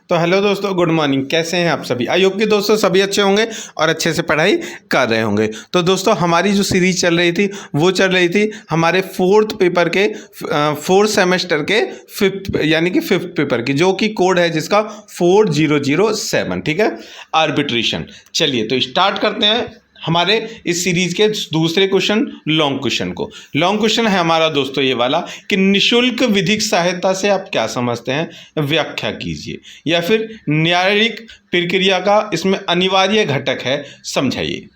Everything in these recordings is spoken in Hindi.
तो हेलो दोस्तों, गुड मॉर्निंग। कैसे हैं आप सभी? आई होप कि दोस्तों सभी अच्छे होंगे और अच्छे से पढ़ाई कर रहे होंगे। तो दोस्तों हमारी जो सीरीज चल रही थी वो चल रही थी हमारे फोर्थ पेपर के फोर्थ सेमेस्टर के फिफ्थ यानी कि फिफ्थ पेपर की, जो कि कोड है जिसका 4007। ठीक है, आर्बिट्रेशन। चलिए तो स्टार्ट करते हैं हमारे इस सीरीज के दूसरे क्वेश्चन, लॉन्ग क्वेश्चन को। लॉन्ग क्वेश्चन है हमारा दोस्तों ये वाला कि निशुल्क विधिक सहायता से आप क्या समझते हैं, व्याख्या कीजिए, या फिर न्यायिक प्रक्रिया का इसमें अनिवार्य घटक है, समझाइए।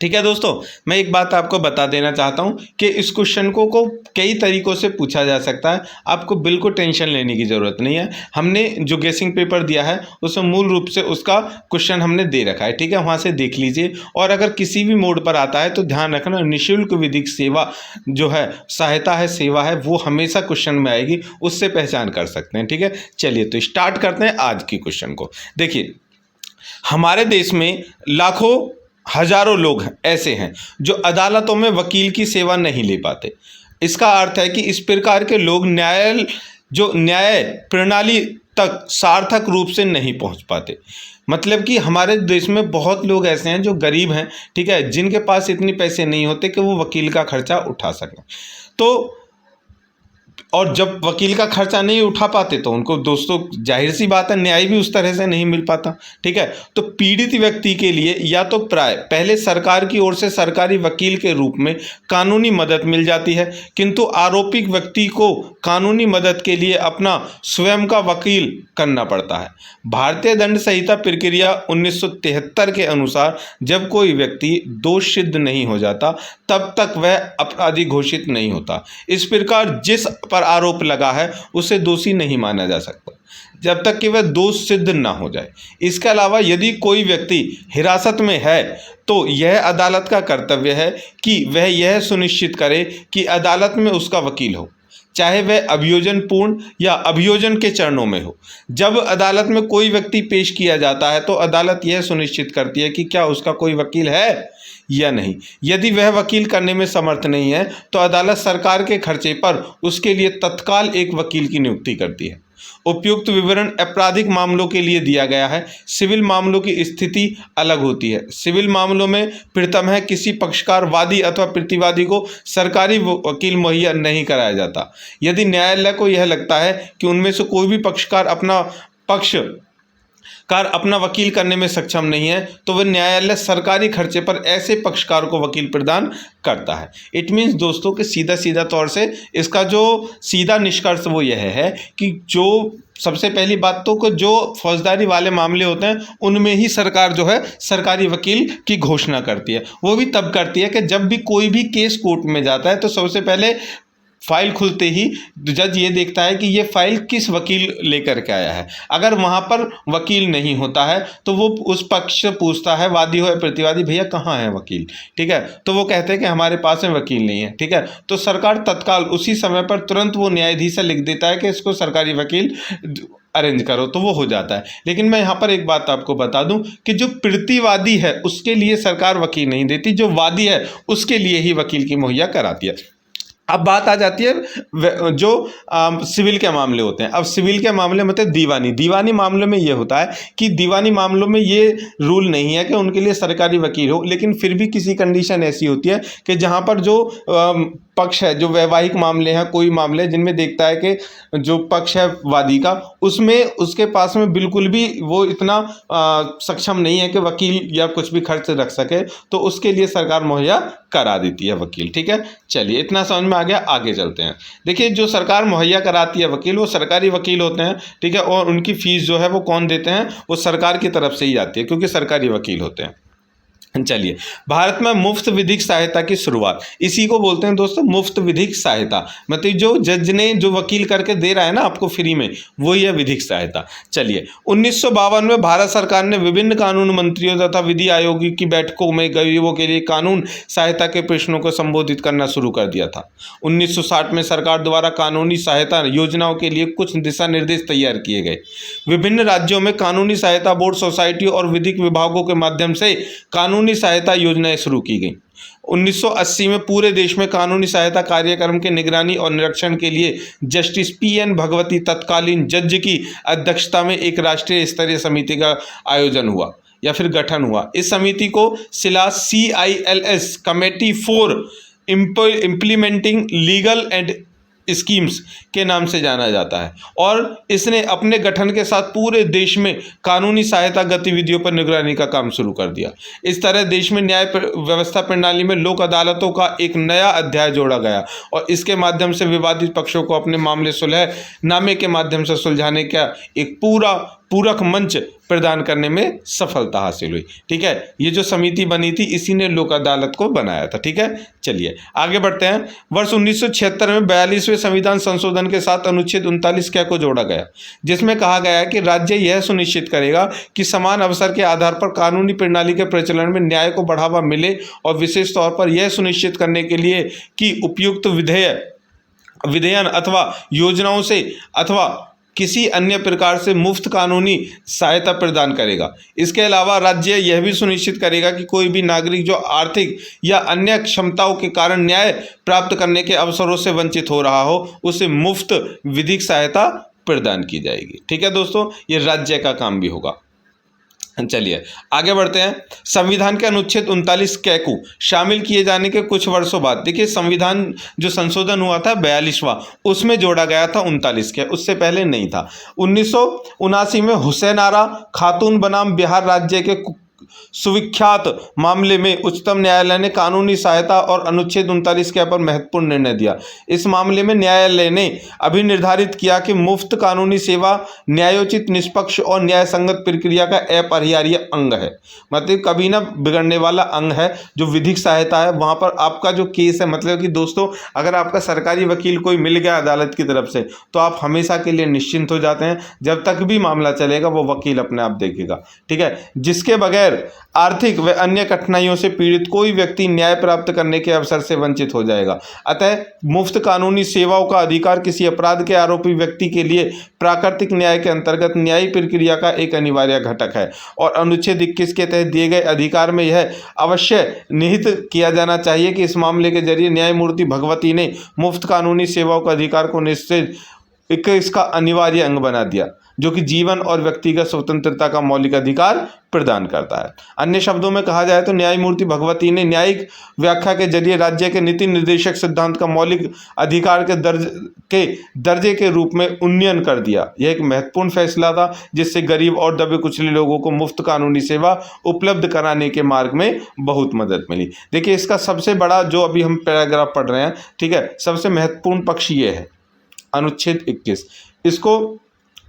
ठीक है दोस्तों, मैं एक बात आपको बता देना चाहता हूं कि इस क्वेश्चन को कई तरीकों से पूछा जा सकता है। आपको बिल्कुल टेंशन लेने की ज़रूरत नहीं है। हमने जो गेसिंग पेपर दिया है उसमें मूल रूप से उसका क्वेश्चन हमने दे रखा है। ठीक है, वहां से देख लीजिए। और अगर किसी भी मोड पर आता है तो ध्यान रखना, निःशुल्क विधिक सेवा जो है, सहायता है, सेवा है, वो हमेशा क्वेश्चन में आएगी, उससे पहचान कर सकते हैं। ठीक है, चलिए तो स्टार्ट करते हैं आज की क्वेश्चन को। देखिए, हमारे देश में लाखों हजारों लोग ऐसे हैं जो अदालतों में वकील की सेवा नहीं ले पाते। इसका अर्थ है कि इस प्रकार के लोग न्याय प्रणाली तक सार्थक रूप से नहीं पहुंच पाते। मतलब कि हमारे देश में बहुत लोग ऐसे हैं जो गरीब हैं, ठीक है, जिनके पास इतने पैसे नहीं होते कि वो वकील का खर्चा उठा सकें। तो और जब वकील का खर्चा नहीं उठा पाते तो उनको दोस्तों जाहिर सी बात है न्याय भी उस तरह से नहीं मिल पाता। ठीक है, तो पीड़ित व्यक्ति के लिए या तो प्राय पहले सरकार की ओर से सरकारी वकील के रूप में कानूनी मदद मिल जाती है, किंतु आरोपी व्यक्ति को कानूनी मदद के लिए अपना स्वयं का वकील करना पड़ता है। भारतीय दंड संहिता प्रक्रिया 1973 के अनुसार जब कोई व्यक्ति दोष सिद्ध नहीं हो जाता तब तक वह अपराधी घोषित नहीं होता। इस प्रकार जिस पर आरोप लगा है उसे दोषी नहीं माना जा सकता जब तक कि वह दोष सिद्ध ना हो जाए। इसके अलावा यदि कोई व्यक्ति हिरासत में है तो यह अदालत का कर्तव्य है कि वह यह सुनिश्चित करे कि अदालत में उसका वकील हो, चाहे वह अभियोजन पूर्ण या अभियोजन के चरणों में हो। जब अदालत में कोई व्यक्ति पेश किया जाता है तो अदालत यह सुनिश्चित करती है कि क्या उसका कोई वकील है या नहीं। यदि वह वकील करने में समर्थ नहीं है तो अदालत सरकार के खर्चे पर उसके लिए तत्काल एक वकील की नियुक्ति करती है। उपयुक्त विवरण आपराधिक मामलों के लिए दिया गया है। सिविल मामलों की स्थिति अलग होती है। सिविल मामलों में प्रथम है किसी पक्षकार, वादी अथवा प्रतिवादी को सरकारी वकील मुहैया नहीं कराया जाता। यदि न्यायालय को यह लगता है कि उनमें से कोई भी पक्षकार अपना वकील करने में सक्षम नहीं है तो वह न्यायालय सरकारी खर्चे पर ऐसे पक्षकार को वकील प्रदान करता है। इट मीन्स दोस्तों कि सीधा तौर से इसका जो सीधा निष्कर्ष वो यह है कि जो सबसे पहली बात तो कि जो फौजदारी वाले मामले होते हैं उनमें ही सरकार जो है सरकारी वकील की घोषणा करती है। वो भी तब करती है कि जब भी कोई भी केस कोर्ट में जाता है तो सबसे पहले फाइल खुलते ही जज ये देखता है कि ये फाइल किस वकील लेकर के आया है। अगर वहाँ पर वकील नहीं होता है तो वो उस पक्ष से पूछता है, वादी हो या प्रतिवादी, भैया कहाँ है वकील। ठीक है, तो वो कहते हैं कि हमारे पास में वकील नहीं है। ठीक है, तो सरकार तत्काल उसी समय पर तुरंत वो न्यायाधीश से लिख देता है कि इसको सरकारी वकील अरेंज करो, तो वो हो जाता है। लेकिन मैं यहाँ पर एक बात आपको बता दूं कि जो प्रतिवादी है उसके लिए सरकार वकील नहीं देती, जो वादी है उसके लिए ही वकील की मुहैया कराती है। अब बात आ जाती है जो सिविल के मामले होते हैं। अब सिविल के मामले मतलब दीवानी मामलों में ये होता है कि दीवानी मामलों में ये रूल नहीं है कि उनके लिए सरकारी वकील हो, लेकिन फिर भी किसी कंडीशन ऐसी होती है कि जहाँ पर जो पक्ष है, जो वैवाहिक मामले हैं, कोई मामले जिनमें देखता है कि जो पक्ष है वादी का, उसमें उसके पास में बिल्कुल भी वो इतना सक्षम नहीं है कि वकील या कुछ भी खर्च रख सके, तो उसके लिए सरकार मुहैया करा देती है वकील। ठीक है, चलिए इतना समझ में आ गया, आगे चलते हैं। देखिए, जो सरकार मुहैया कराती है वकील, वो सरकारी वकील होते हैं। ठीक है, और उनकी फीस जो है वो कौन देते हैं, वो सरकार की तरफ से ही आती है क्योंकि सरकारी वकील होते हैं। चलिए, भारत में मुफ्त विधिक सहायता की शुरुआत, इसी को बोलते हैं दोस्तों मुफ्त विधिक सहायता। मतलब जो जज ने जो वकील करके दे रहा है ना आपको फ्री में, वही है विधिक सहायता। चलिए, 1952 में भारत सरकार ने विभिन्न कानून मंत्रियों तथा विधि आयोग की बैठकों में गरीबों के लिए कानून सहायता के प्रश्नों को संबोधित करना शुरू कर दिया था। 1960 में सरकार द्वारा कानूनी सहायता योजनाओं के लिए कुछ दिशा निर्देश तैयार किए गए। विभिन्न राज्यों में कानूनी सहायता बोर्ड, सोसाइटी और विधिक विभागों के माध्यम से कानूनी सहायता योजनाएं शुरू की गई। 1980 में पूरे देश में कानूनी सहायता कार्यक्रम के निगरानी और निरीक्षण के लिए जस्टिस पीएन भगवती तत्कालीन जज की अध्यक्षता में एक राष्ट्रीय स्तरीय समिति का आयोजन हुआ या फिर गठन हुआ। इस समिति को CILS committee for implementing legal and schemes के नाम से जाना जाता है और इसने अपने गठन के साथ पूरे देश में कानूनी सहायता गतिविधियों पर निगरानी का काम शुरू कर दिया। इस तरह देश में न्याय व्यवस्था प्रणाली में लोक अदालतों का एक नया अध्याय जोड़ा गया और इसके माध्यम से विवादित पक्षों को अपने मामले सुलहनामे के माध्यम से सुलझाने का एक पूरक मंच प्रदान करने में सफलता हासिल हुई। ठीक है, ये जो समिति बनी थी इसी ने लोक अदालत को बनाया था। ठीक है, चलिए आगे बढ़ते हैं। वर्ष 1976 में 42वें संविधान संशोधन के साथ अनुच्छेद 39 क्या को जोड़ा गया, जिसमें कहा गया है कि राज्य यह सुनिश्चित करेगा कि समान अवसर के आधार पर कानूनी प्रणाली के प्रचलन में न्याय को बढ़ावा मिले और विशेष तौर पर यह सुनिश्चित करने के लिए कि उपयुक्त विधेयन अथवा योजनाओं से अथवा किसी अन्य प्रकार से मुफ्त कानूनी सहायता प्रदान करेगा। इसके अलावा राज्य यह भी सुनिश्चित करेगा कि कोई भी नागरिक जो आर्थिक या अन्य क्षमताओं के कारण न्याय प्राप्त करने के अवसरों से वंचित हो रहा हो उसे मुफ्त विधिक सहायता प्रदान की जाएगी। ठीक है दोस्तों, ये राज्य का काम भी होगा। चलिए आगे बढ़ते हैं। संविधान के अनुच्छेद 39 कै को शामिल किए जाने के कुछ वर्षों बाद, देखिए संविधान जो संशोधन हुआ था 42वां, उसमें जोड़ा गया था 39 कै, उससे पहले नहीं था। 1979 में हुसैन आरा खातून बनाम बिहार राज्य के सुविख्यात मामले में उच्चतम न्यायालय ने कानूनी सहायता और अनुच्छेद 39 कै पर महत्वपूर्ण निर्णय दिया। इस मामले में न्यायालय ने अभी निर्धारित किया कि मुफ्त कानूनी सेवा न्यायोचित, निष्पक्ष और न्याय संगत प्रक्रिया का अपरिहार्य अंग है। मतलब कभी ना बिगड़ने वाला अंग है। जो विधिक सहायता है वहां पर आपका जो केस है, मतलब कि दोस्तों अगर आपका सरकारी वकील कोई मिल गया अदालत की तरफ से तो आप हमेशा के लिए निश्चिंत हो जाते हैं। जब तक भी मामला चलेगा वो वकील अपने आप देखेगा। ठीक है, जिसके बगैर आर्थिक व अन्य कठिनाइयों से पीड़ित कोई व्यक्ति न्याय प्राप्त करने के अवसर से वंचित हो जाएगा। अतः मुफ्त कानूनी सेवाओं का अधिकार किसी अपराध के आरोपी व्यक्ति के लिए प्राकृतिक न्याय के अंतर्गत न्यायिक प्रक्रिया का एक अनिवार्य घटक है और अनुच्छेद 21 के तहत दिए गए अधिकार में यह अवश्य निहित किया जाना चाहिए कि इस मामले के जरिए न्यायमूर्ति भगवती ने मुफ्त कानूनी सेवाओं के अधिकार को निश्चित इसका अनिवार्य अंग बना दिया, जो कि जीवन और व्यक्तिगत स्वतंत्रता का मौलिक अधिकार प्रदान करता है। अन्य शब्दों में कहा जाए तो न्यायमूर्ति भगवती ने न्यायिक व्याख्या के जरिए राज्य के नीति निर्देशक सिद्धांत का मौलिक अधिकार के दर्जे के रूप में उन्नयन कर दिया। यह एक महत्वपूर्ण फैसला था जिससे गरीब और दबे कुचले लोगों को मुफ्त कानूनी सेवा उपलब्ध कराने के मार्ग में बहुत मदद मिली। देखिए इसका सबसे बड़ा जो अभी हम पैराग्राफ पढ़ रहे हैं, ठीक है, सबसे महत्वपूर्ण पक्ष ये है अनुच्छेद 21। इसको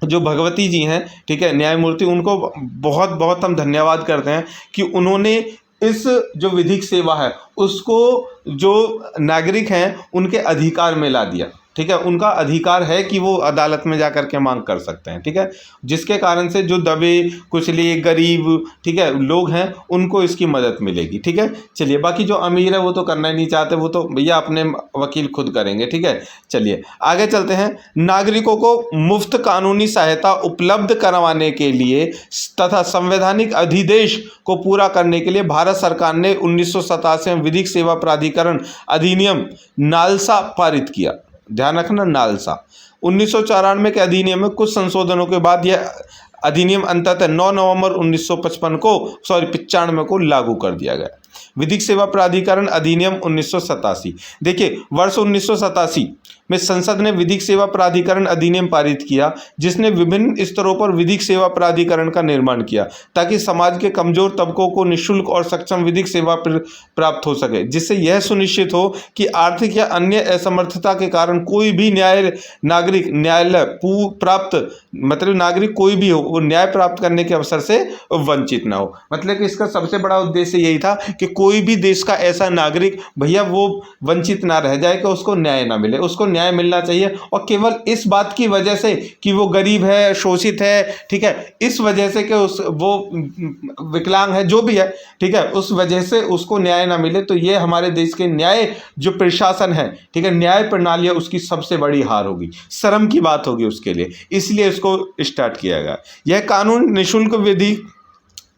जो भगवती जी हैं, ठीक है, न्यायमूर्ति, उनको बहुत बहुत हम धन्यवाद करते हैं कि उन्होंने इस जो विधिक सेवा है उसको जो नागरिक हैं उनके अधिकार में ला दिया। ठीक है, उनका अधिकार है कि वो अदालत में जा कर के मांग कर सकते हैं। ठीक है, जिसके कारण से जो दबे कुचले गरीब, ठीक है, लोग हैं उनको इसकी मदद मिलेगी। ठीक है, चलिए बाकी जो अमीर है वो तो करना ही नहीं चाहते, वो तो भैया अपने वकील खुद करेंगे। ठीक है, चलिए आगे चलते हैं। नागरिकों को मुफ्त कानूनी सहायता उपलब्ध करवाने के लिए तथा संवैधानिक अधिदेश को पूरा करने के लिए भारत सरकार ने 1987 में विधिक सेवा प्राधिकरण अधिनियम नालसा पारित किया। ध्यान रखना, नालसा। 1994 के अधिनियम में कुछ संशोधनों के बाद यह अधिनियम अंततः 9 नवंबर 1995 को लागू कर दिया गया। विधिक सेवा प्राधिकरण अधिनियम 1987। देखिए वर्ष 1987 में संसद ने विधिक सेवा प्राधिकरण अधिनियम पारित किया, जिसने विभिन्न स्तरों पर विधिक सेवा प्राधिकरण का निर्माण किया ताकि समाज के कमजोर तबकों को निःशुल्क और सक्षम विधिक सेवा प्राप्त हो सके, जिससे यह सुनिश्चित हो कि आर्थिक या अन्य असमर्थता के कारण कोई भी नागरिक कोई भी हो वो न्याय प्राप्त करने के अवसर से वंचित ना हो। मतलब कि इसका सबसे बड़ा उद्देश्य यही था कि कोई भी देश का ऐसा नागरिक भैया वो वंचित ना रह जाए कि उसको न्याय ना मिले, उसको न्याय मिलना चाहिए। और केवल इस बात की वजह से कि वो गरीब है, शोषित है, ठीक है, इस वजह से कि वो विकलांग है, जो भी है, ठीक है, उस वजह से उसको न्याय ना मिले, तो ये हमारे देश के न्याय जो प्रशासन है, ठीक है, न्याय प्रणाली है, उसकी सबसे बड़ी हार होगी, शर्म की बात होगी उसके लिए। इसलिए इसको स्टार्ट किया गया। यह कानून निःशुल्क विधि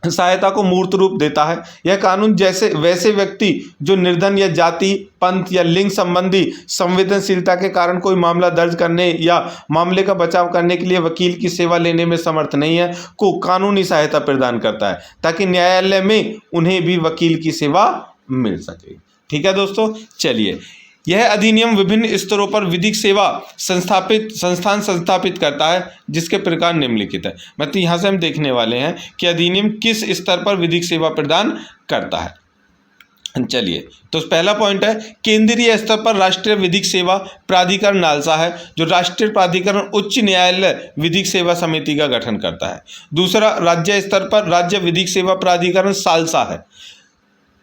सहायता को मूर्त रूप देता है। यह कानून जैसे वैसे व्यक्ति जो निर्धन या जाति, पंथ या लिंग संबंधी संवेदनशीलता के कारण कोई मामला दर्ज करने या मामले का बचाव करने के लिए वकील की सेवा लेने में समर्थ नहीं है, को कानूनी सहायता प्रदान करता है, ताकि न्यायालय में उन्हें भी वकील की सेवा मिल सके। ठीक है दोस्तों, चलिए, यह अधिनियम विभिन्न स्तरों पर विधिक सेवा संस्थान स्थापित करता है, जिसके प्रकार निम्नलिखित है। मतलब यहाँ से हम देखने वाले हैं कि अधिनियम किस स्तर पर विधिक सेवा प्रदान करता है। चलिए, तो पहला पॉइंट है, केंद्रीय स्तर पर राष्ट्रीय विधिक सेवा प्राधिकरण नालसा है, जो राष्ट्रीय प्राधिकरण उच्च न्यायालय विधिक सेवा समिति का गठन करता है। दूसरा, राज्य स्तर पर राज्य विधिक सेवा प्राधिकरण सालसा है।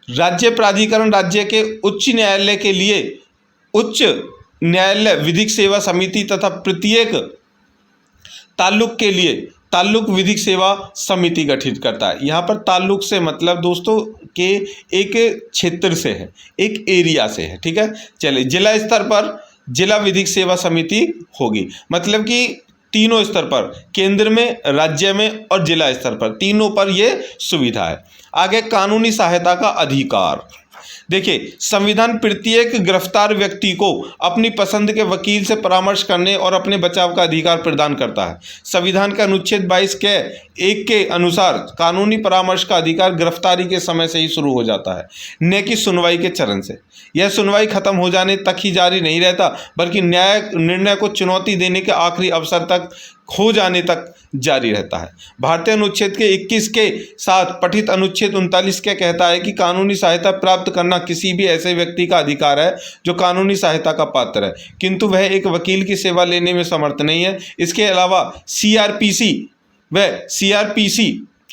राज्य प्राधिकरण राज्य के उच्च न्यायालय के लिए उच्च न्यायालय विधिक सेवा समिति तथा प्रत्येक ताल्लुक के लिए ताल्लुक विधिक सेवा समिति गठित करता है। यहाँ पर ताल्लुक से मतलब दोस्तों के एक क्षेत्र से है, एक एरिया से है। ठीक है, चलिए, जिला स्तर पर जिला विधिक सेवा समिति होगी, मतलब कि तीनों स्तर पर, केंद्र में, राज्य में और जिला स्तर पर, तीनों पर यह सुविधा है। आगे, कानूनी सहायता का अधिकार। देखिए, संविधान प्रत्येक गिरफ्तार व्यक्ति को अपनी पसंद के वकील से परामर्श करने और अपने बचाव का अधिकार प्रदान करता है। संविधान के अनुच्छेद 22 के 1 के अनुसार कानूनी परामर्श का अधिकार गिरफ्तारी के समय से ही शुरू हो जाता है, न कि सुनवाई के चरण से। यह सुनवाई खत्म हो जाने तक ही जारी नहीं रहता, बल्कि न्याय निर्णय को चुनौती देने के आखिरी अवसर तक खो जाने तक जारी रहता है। भारतीय अनुच्छेद के 21 के साथ पठित अनुच्छेद 39 क्या कहता है कि कानूनी सहायता प्राप्त करना किसी भी ऐसे व्यक्ति का अधिकार है जो कानूनी सहायता का पात्र है, किंतु वह एक वकील की सेवा लेने में समर्थ नहीं है। इसके अलावा सीआरपीसी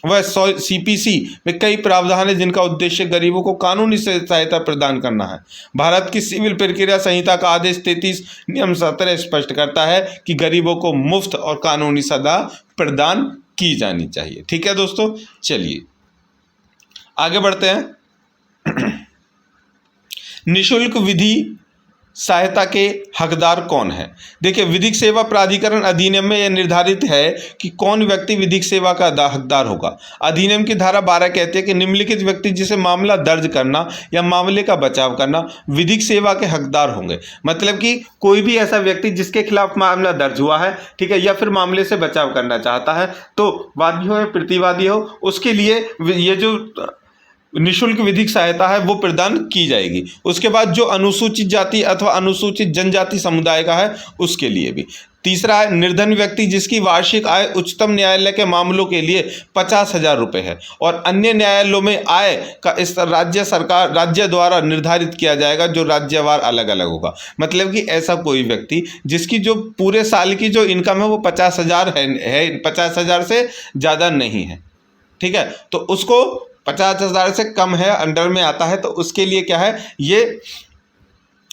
व सीपीसी में कई प्रावधान हैं जिनका उद्देश्य गरीबों को कानूनी सहायता प्रदान करना है। भारत की सिविल प्रक्रिया संहिता का आदेश 33 नियम 17 स्पष्ट करता है कि गरीबों को मुफ्त और कानूनी सहायता प्रदान की जानी चाहिए। ठीक है दोस्तों, चलिए आगे बढ़ते हैं। निःशुल्क विधि सहायता के हकदार कौन है? देखिए, विधिक सेवा प्राधिकरण अधिनियम में यह निर्धारित है कि कौन व्यक्ति विधिक सेवा का हकदार होगा। अधिनियम की धारा 12 कहती है कि निम्नलिखित व्यक्ति जिसे मामला दर्ज करना या मामले का बचाव करना विधिक सेवा के हकदार होंगे। मतलब कि कोई भी ऐसा व्यक्ति जिसके खिलाफ मामला दर्ज हुआ है, ठीक है, या फिर मामले से बचाव करना चाहता है, तो वादी हो या प्रतिवादी हो, उसके लिए ये जो निःशुल्क विधिक सहायता है वो प्रदान की जाएगी। उसके बाद जो अनुसूचित जाति अथवा अनुसूचित जनजाति समुदाय का है उसके लिए भी। तीसरा है, निर्धन व्यक्ति जिसकी वार्षिक आय उच्चतम न्यायालय के मामलों के लिए 50,000 रुपये है और अन्य न्यायालयों में आय का स्तर राज्य द्वारा निर्धारित किया जाएगा, जो राज्यवार अलग अलग होगा। मतलब कि ऐसा कोई व्यक्ति जिसकी जो पूरे साल की जो इनकम है वो 50,000 है 50,000 से ज़्यादा नहीं है, ठीक है, तो उसको 50,000 से कम है, अंडर में आता है, तो उसके लिए क्या है, ये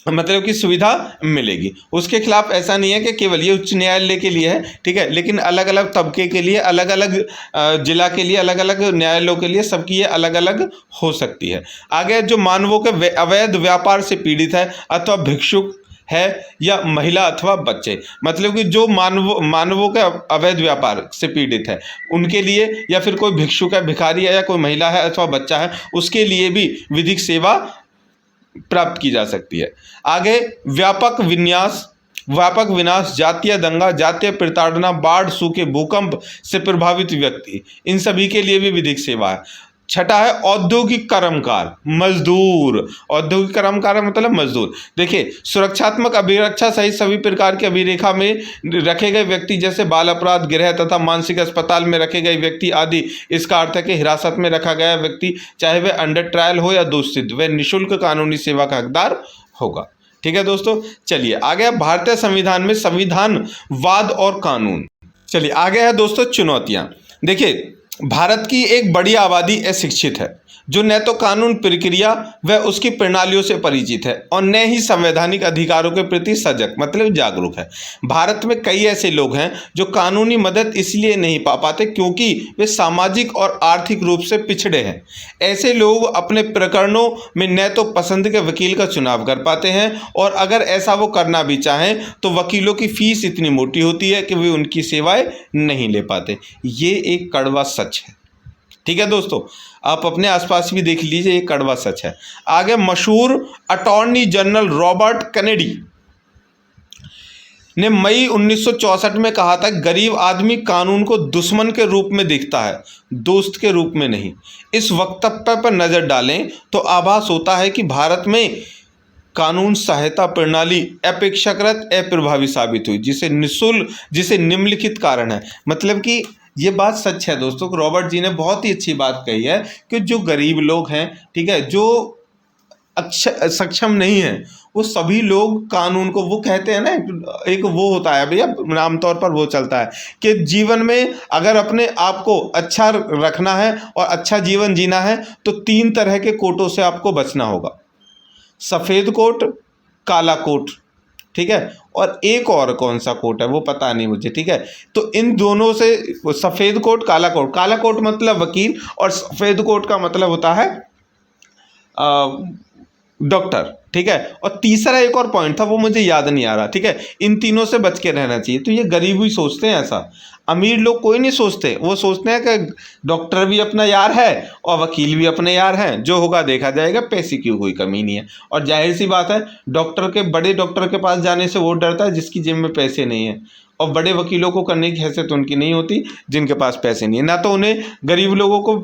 मतलब कि सुविधा मिलेगी। उसके खिलाफ ऐसा नहीं है कि केवल ये उच्च न्यायालय के लिए है, ठीक है, लेकिन अलग अलग तबके के लिए, अलग अलग जिला के लिए, अलग अलग न्यायालयों के लिए सबकी ये अलग अलग हो सकती है। आगे, जो मानवों के अवैध व्यापार से पीड़ित है अथवा भिक्षुक है या महिला अथवा बच्चे, मतलब कि जो मानवों के अवैध व्यापार से पीड़ित है उनके लिए, या फिर कोई भिक्षुक है, भिखारी है, या कोई महिला है अथवा बच्चा है, उसके लिए भी विधिक सेवा प्राप्त की जा सकती है। आगे, व्यापक विनाश, जातीय दंगा, जातीय प्रताड़ना, बाढ़, सूखे, भूकंप से प्रभावित व्यक्ति, इन सभी के लिए भी विधिक सेवा है। छठा है, औद्योगिक कर्मकार, मजदूर। औद्योगिक कर्मकार मतलब मजदूर। देखिए, सुरक्षात्मक अभिरक्षा सहित सभी प्रकार की अभिरेखा में रखे गए व्यक्ति, जैसे बाल अपराध गृह तथा मानसिक अस्पताल में रखे गए व्यक्ति आदि। इसका अर्थ है कि हिरासत में रखा गया व्यक्ति, चाहे वह अंडर ट्रायल हो या दोषसिद्ध, वह निःशुल्क कानूनी सेवा का हकदार होगा। ठीक है दोस्तों, चलिए आगे, भारतीय संविधान में संविधानवाद और कानून। चलिए आगे है दोस्तों, चुनौतियां। देखिए, भारत की एक बड़ी आबादी अशिक्षित है, जो न तो कानून प्रक्रिया व उसकी प्रणालियों से परिचित है और न ही संवैधानिक अधिकारों के प्रति सजग मतलब जागरूक है। भारत में कई ऐसे लोग हैं जो कानूनी मदद इसलिए नहीं पा पाते क्योंकि वे सामाजिक और आर्थिक रूप से पिछड़े हैं। ऐसे लोग अपने प्रकरणों में न तो पसंद के वकील का चुनाव कर पाते हैं, और अगर ऐसा वो करना भी चाहें तो वकीलों की फीस इतनी मोटी होती है कि वे उनकी सेवाएं नहीं ले पाते। ये एक कड़वा सच है। ठीक है दोस्तों, आप अपने आसपास भी देख लीजिए, ये कड़वा सच है। आगे, मशहूर अटॉर्नी जनरल रॉबर्ट कैनेडी ने मई 1964 में कहा था, गरीब आदमी कानून को दुश्मन के रूप में देखता है, दोस्त के रूप में नहीं। इस वक्तव्य पर नजर डालें तो आभास होता है कि भारत में कानून सहायता प्रणाली अपेक्षाकृत अप्रभावी साबित हुई, जिसे निम्नलिखित कारण है। मतलब कि ये बात सच है दोस्तों, रॉबर्ट जी ने बहुत ही अच्छी बात कही है कि जो गरीब लोग हैं, ठीक है, जो सक्षम नहीं है, वो सभी लोग कानून को, वो कहते हैं ना, एक वो होता है भैया, आमतौर पर वो चलता है कि जीवन में अगर अपने आप को अच्छा रखना है और अच्छा जीवन जीना है तो 3 तरह के कोटों से आपको बचना होगा, सफ़ेद कोट, काला कोट, ठीक है, और एक और कौन सा कोट है वो पता नहीं मुझे, ठीक है। तो इन दोनों से, सफ़ेद कोट, काला कोट, काला कोट मतलब वकील और सफ़ेद कोट का मतलब होता है डॉक्टर, ठीक है। और तीसरा एक और पॉइंट था, वो मुझे याद नहीं आ रहा, ठीक है। इन तीनों से बच के रहना चाहिए। तो ये गरीब ही सोचते हैं ऐसा, अमीर लोग कोई नहीं सोचते। वो सोचते हैं कि डॉक्टर भी अपना यार है और वकील भी अपने यार हैं, जो होगा देखा जाएगा, पैसे की कोई कमी नहीं है। और जाहिर सी बात है, बड़े डॉक्टर के पास जाने से वो डरता है जिसकी जेब में पैसे नहीं है, और बड़े वकीलों को करने की हैसियत उनकी नहीं होती जिनके पास पैसे नहीं है। ना तो उन्हें, गरीब लोगों को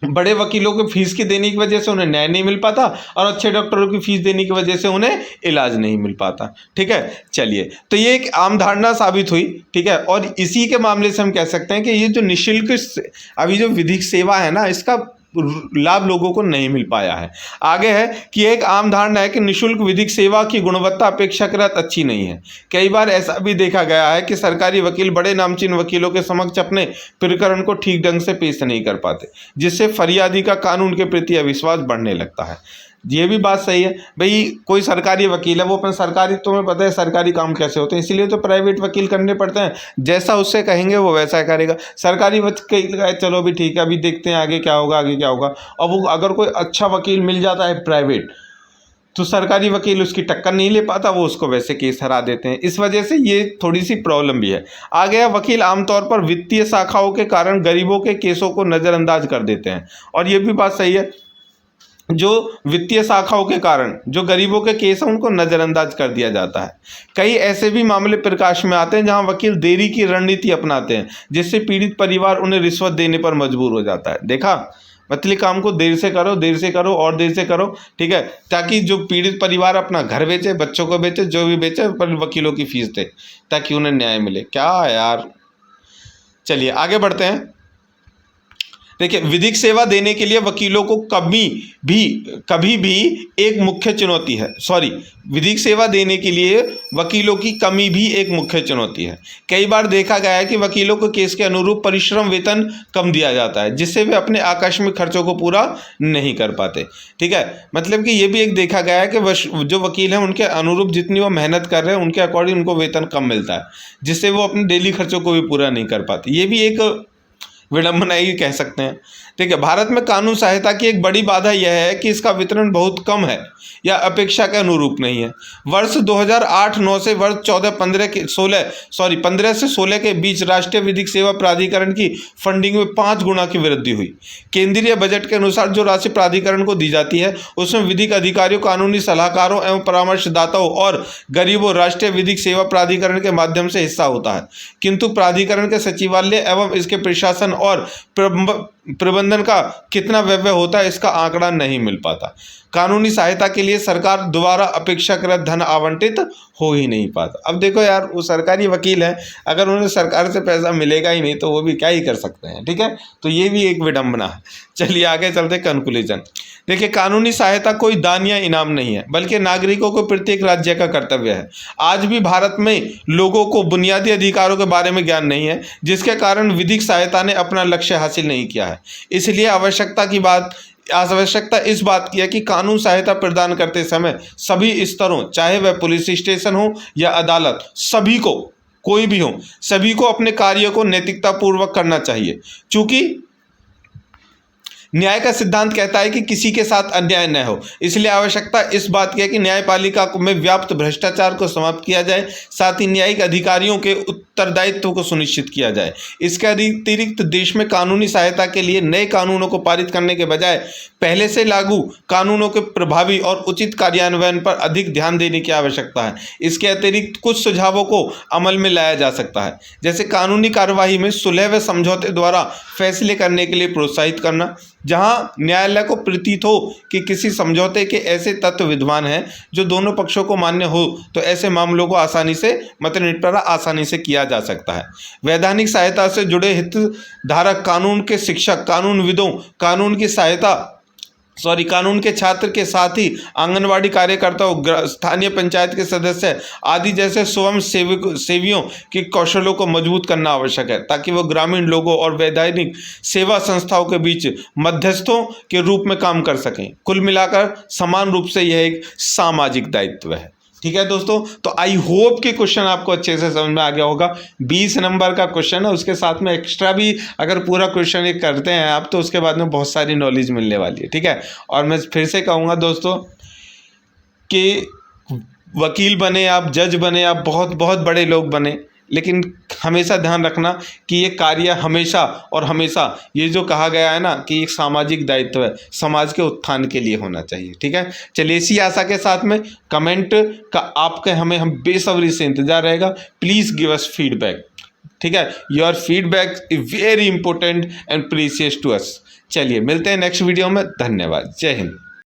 बड़े वकीलों की फीस की देने की वजह से उन्हें न्याय नहीं मिल पाता, और अच्छे डॉक्टरों की फीस देने की वजह से उन्हें इलाज नहीं मिल पाता, ठीक है। चलिए, तो ये एक आम धारणा साबित हुई, ठीक है। और इसी के मामले से हम कह सकते हैं कि ये जो निःशुल्क अभी जो विधिक सेवा है ना, इसका लाभ लोगों को नहीं मिल पाया है। आगे है कि एक आम धारणा है कि निःशुल्क विधिक सेवा की गुणवत्ता अपेक्षाकृत अच्छी नहीं है। कई बार ऐसा भी देखा गया है कि सरकारी वकील बड़े नामचीन वकीलों के समक्ष अपने प्रकरण को ठीक ढंग से पेश नहीं कर पाते, जिससे फरियादी का कानून के प्रति अविश्वास बढ़ने लगता है। ये भी बात सही है भाई, कोई सरकारी वकील है, वो अपने सरकारी, तुम्हें पता है सरकारी काम कैसे होते हैं, इसीलिए तो प्राइवेट वकील करने पड़ते हैं, जैसा उससे कहेंगे वो वैसा करेगा। सरकारी वकील का चलो भी ठीक है, अभी देखते हैं आगे क्या होगा, आगे क्या होगा। और वो अगर कोई अच्छा वकील मिल जाता है प्राइवेट, तो सरकारी वकील उसकी टक्कर नहीं ले पाता, वो उसको वैसे केस हरा देते हैं। इस वजह से ये थोड़ी सी प्रॉब्लम भी है। आ गया, वकील आमतौर पर वित्तीय शाखाओं के कारण गरीबों के केसों को नज़रअंदाज कर देते हैं, और ये भी बात सही है, जो वित्तीय शाखाओं के कारण जो गरीबों के केस हैं उनको नज़रअंदाज कर दिया जाता है। कई ऐसे भी मामले प्रकाश में आते हैं जहां वकील देरी की रणनीति अपनाते हैं, जिससे पीड़ित परिवार उन्हें रिश्वत देने पर मजबूर हो जाता है। देखा, मतलब काम को देर से करो, देर से करो और देर से करो, ठीक है, ताकि जो पीड़ित परिवार अपना घर बेचे, बच्चों को बेचे, जो भी बेचे, पर वकीलों की फीस दे ताकि उन्हें न्याय मिले। क्या यार, चलिए आगे बढ़ते हैं। देखिए, विधिक सेवा देने के लिए वकीलों को कभी भी एक मुख्य चुनौती है, विधिक सेवा देने के लिए वकीलों की कमी भी एक मुख्य चुनौती है। कई बार देखा गया है कि वकीलों को केस के अनुरूप परिश्रम वेतन कम दिया जाता है, जिससे वे अपने आकस्मिक खर्चों को पूरा नहीं कर पाते, ठीक है। मतलब कि ये भी एक देखा गया है कि जो वकील हैं उनके अनुरूप जितनी वो मेहनत कर रहे हैं उनके अकॉर्डिंग उनको वेतन कम मिलता है, जिससे वो अपने डेली खर्चों को भी पूरा नहीं कर पाते। ये भी एक विडंबना ही कह सकते हैं, ठीक है। भारत में कानून सहायता की एक बड़ी बाधा यह है कि इसका वितरण बहुत कम है या अपेक्षा के अनुरूप नहीं है। वर्ष 2008-9 से वर्ष 15 से 16 के बीच राष्ट्रीय विधिक सेवा प्राधिकरण की फंडिंग में 5 गुना की वृद्धि हुई। केंद्रीय बजट के अनुसार जो राशि प्राधिकरण को दी जाती है उसमें विधिक अधिकारियों, कानूनी सलाहकारों एवं परामर्शदाताओं और गरीबों राष्ट्रीय विधिक सेवा प्राधिकरण के माध्यम से हिस्सा होता है, किंतु प्राधिकरण के सचिवालय एवं इसके प्रशासन और प्रबंधन का कितना व्यय होता है इसका आंकड़ा नहीं मिल पाता। कानूनी सहायता के लिए सरकार द्वारा अपेक्षाकृत धन आवंटित हो ही नहीं पाता। अब देखो यार, वो सरकारी वकील हैं, अगर उन्हें सरकार से पैसा मिलेगा ही नहीं तो वो भी क्या ही कर सकते हैं, ठीक है। तो ये भी एक विडंबना है। चलिए आगे चलते, कंक्लूजन। देखिए, कानूनी सहायता कोई दान या इनाम नहीं है, बल्कि नागरिकों को प्रत्येक राज्य का कर्तव्य है। आज भी भारत में लोगों को बुनियादी अधिकारों के बारे में ज्ञान नहीं है, जिसके कारण विधिक सहायता ने अपना लक्ष्य हासिल नहीं किया है। इसलिए आवश्यकता इस बात की है कि कानून सहायता प्रदान करते समय सभी स्तरों, चाहे वह पुलिस स्टेशन हो या अदालत, सभी को, कोई भी हो, सभी को अपने कार्य को नैतिकता पूर्वक करना चाहिए। चूंकि न्याय का सिद्धांत कहता है कि किसी के साथ अन्याय न हो, इसलिए आवश्यकता इस बात की है कि न्यायपालिका में व्याप्त भ्रष्टाचार को समाप्त किया जाए, साथ ही न्यायिक अधिकारियों के उत्तरदायित्व को सुनिश्चित किया जाए। इसके अतिरिक्त देश में कानूनी सहायता के लिए नए कानूनों को पारित करने के बजाय पहले से लागू कानूनों के प्रभावी और उचित कार्यान्वयन पर अधिक ध्यान देने की आवश्यकता है। इसके अतिरिक्त कुछ सुझावों को अमल में लाया जा सकता है, जैसे कानूनी कार्यवाही में सुलह व समझौते द्वारा फैसले करने के लिए प्रोत्साहित करना। जहां न्यायालय को प्रतीत हो कि किसी समझौते के ऐसे तत्व विद्यमान हैं जो दोनों पक्षों को मान्य हो, तो ऐसे मामलों को आसानी से निपटारा आसानी से किया जा सकता है। वैधानिक सहायता से जुड़े हितधारक, कानून के शिक्षक, कानूनविदों, कानून के छात्र के साथ ही आंगनवाड़ी कार्यकर्ताओं, स्थानीय पंचायत के सदस्य आदि जैसे स्वयं सेवियों के कौशलों को मजबूत करना आवश्यक है, ताकि वो ग्रामीण लोगों और वैधानिक सेवा संस्थाओं के बीच मध्यस्थों के रूप में काम कर सकें। कुल मिलाकर समान रूप से यह एक सामाजिक दायित्व है। ठीक है दोस्तों, तो आई होप कि क्वेश्चन आपको अच्छे से समझ में आ गया होगा। 20 नंबर का क्वेश्चन है, उसके साथ में एक्स्ट्रा भी अगर पूरा क्वेश्चन एक करते हैं आप, तो उसके बाद में बहुत सारी नॉलेज मिलने वाली है। ठीक है, और मैं फिर से कहूँगा दोस्तों कि वकील बने आप, जज बने आप, बहुत बहुत बड़े लोग बने, लेकिन हमेशा ध्यान रखना कि ये कार्य हमेशा और हमेशा, ये जो कहा गया है ना कि एक सामाजिक दायित्व है, समाज के उत्थान के लिए होना चाहिए। ठीक है, चलिए इसी आशा के साथ में कमेंट का आपके हम बेसब्री से इंतजार रहेगा। Please give us feedback. ठीक है, your feedback is very important and precious to us. चलिए मिलते हैं नेक्स्ट वीडियो में। धन्यवाद। जय हिंद।